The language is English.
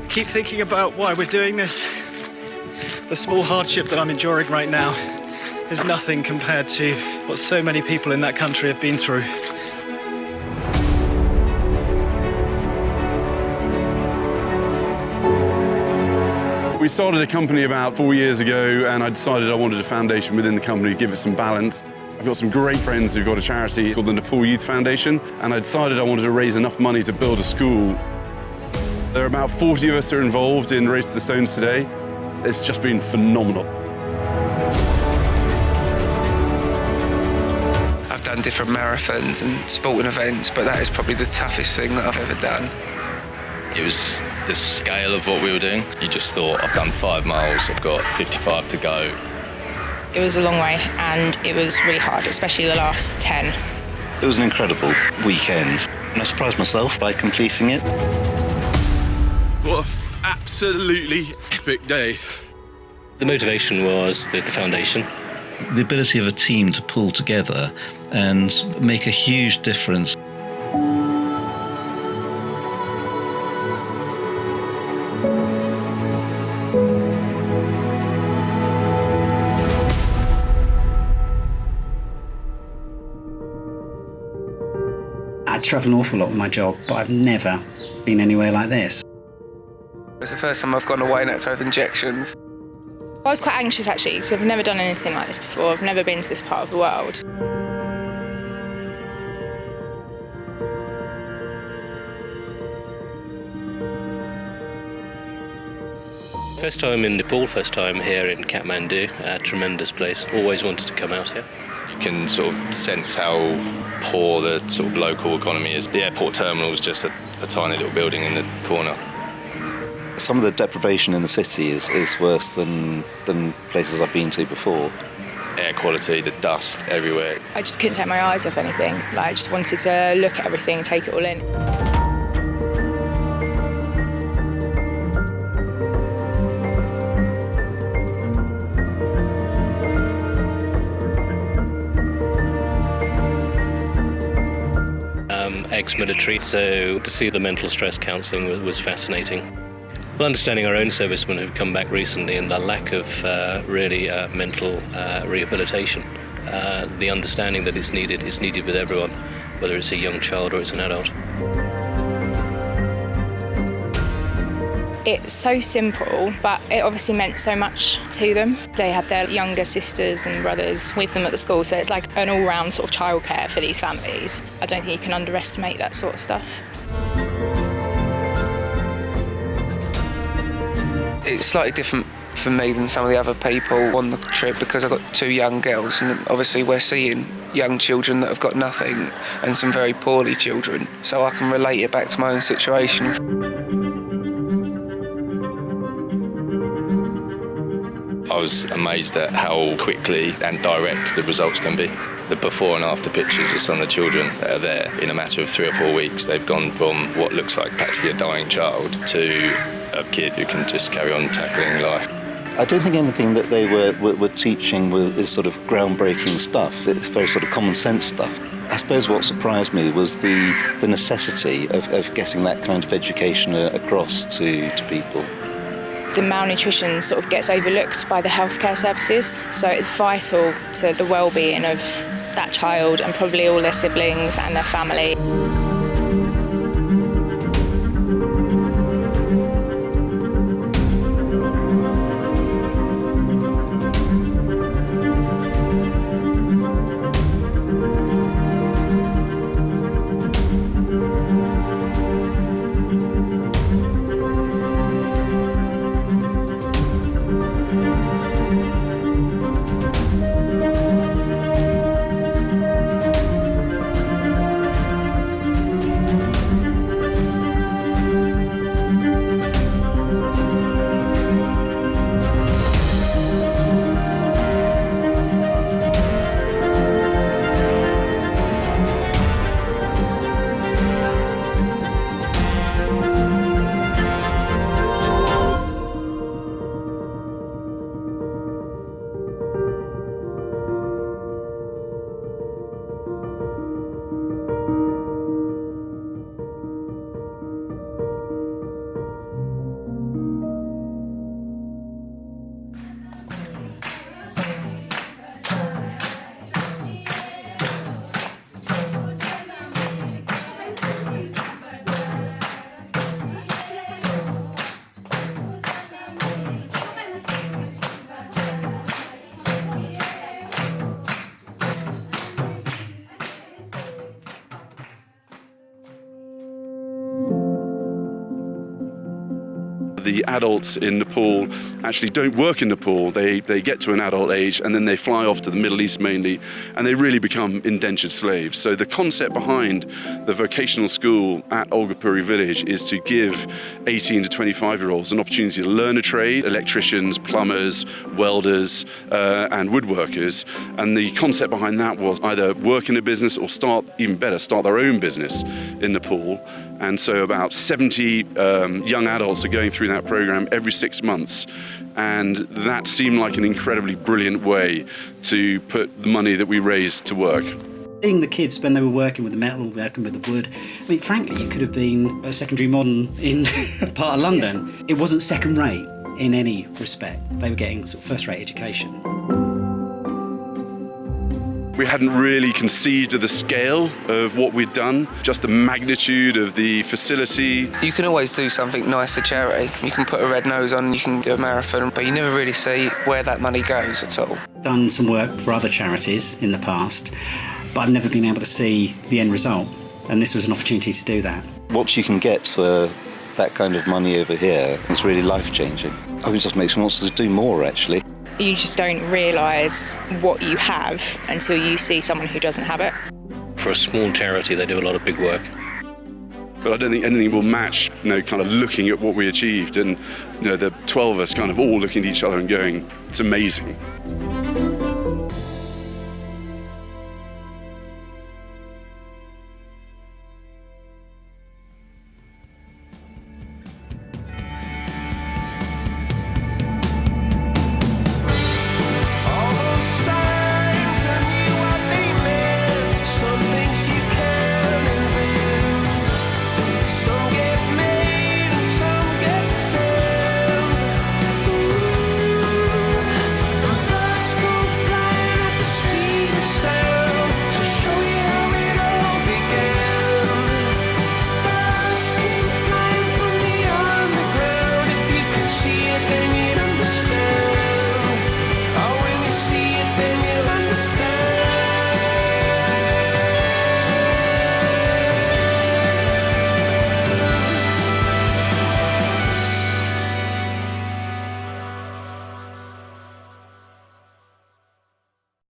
keep thinking about why we're doing this. The small hardship that I'm enduring right now is nothing compared to what so many people in that country have been through. We started a company about 4 years ago, and I decided I wanted a foundation within the company to give it some balance. I've got some great friends who've got a charity called the Nepal Youth Foundation, and I decided I wanted to raise enough money to build a school. There are about 40 of us who are involved in Race to the Stones today. It's just been phenomenal. I've done different marathons and sporting events, but that is probably the toughest thing that I've ever done. It was the scale of what we were doing. You just thought, I've done 5 miles, I've got 55 to go. It was a long way and it was really hard, especially the last 10. It was an incredible weekend, and I surprised myself by completing it. What an absolutely epic day. The motivation was the foundation. The ability of a team to pull together and make a huge difference. I travel an awful lot with my job, but I've never been anywhere like this. It's the first time I've gone away and had to have injections. I was quite anxious actually, because I've never done anything like this before. I've never been to this part of the world. First time in Nepal, first time here in Kathmandu, a tremendous place. Always wanted to come out here. You can sort of sense how poor the sort of local economy is. The airport terminal is just a tiny little building in the corner. Some of the deprivation in the city is worse than places I've been to before. Air quality, the dust everywhere. I just couldn't take my eyes off anything. I just wanted to look at everything and take it all in. Ex-military, so to see the mental stress counselling was fascinating. Well, understanding our own servicemen who've come back recently and the lack of really mental rehabilitation, the understanding that is needed with everyone, whether it's a young child or it's an adult. It's so simple, but it obviously meant so much to them. They had their younger sisters and brothers with them at the school, so it's like an all-round sort of childcare for these families. I don't think you can underestimate that sort of stuff. It's slightly different for me than some of the other people on the trip because I've got 2 young girls, and obviously we're seeing young children that have got nothing and some very poorly children, so I can relate it back to my own situation. I was amazed at how quickly and direct the results can be. The before and after pictures of some of the children that are there, in a matter of 3 or 4 weeks, they've gone from what looks like practically a dying child to a kid who can just carry on tackling life. I don't think anything that they were teaching is sort of groundbreaking stuff. It's very sort of common sense stuff. I suppose what surprised me was the necessity of getting that kind of education across to people. The malnutrition sort of gets overlooked by the healthcare services, so it's vital to the well-being of that child and probably all their siblings and their family. The adults in Nepal actually don't work in Nepal. They get to an adult age and then they fly off to the Middle East mainly, and they really become indentured slaves. So the concept behind the vocational school at Olgapuri village is to give 18 to 25-year-olds an opportunity to learn a trade: electricians, plumbers, welders, and woodworkers. And the concept behind that was either work in a business or start their own business in Nepal. And so about 70 young adults are going through that program every 6 months. And that seemed like an incredibly brilliant way to put the money that we raised to work. Seeing the kids when they were working with the metal, working with the wood, I mean, frankly, you could have been a secondary modern in a part of London. It wasn't second rate in any respect. They were getting sort of first-rate education. We hadn't really conceived of the scale of what we'd done, just the magnitude of the facility. You can always do something nice for charity. You can put a red nose on, you can do a marathon, but you never really see where that money goes at all. Done some work for other charities in the past, but I've never been able to see the end result, and this was an opportunity to do that. What you can get for that kind of money over here is really life-changing. I mean, it just makes me want to do more, actually. You just don't realise what you have until you see someone who doesn't have it. For a small charity, they do a lot of big work. But I don't think anything will match, kind of looking at what we achieved and, the 12 of us kind of all looking at each other and going, it's amazing.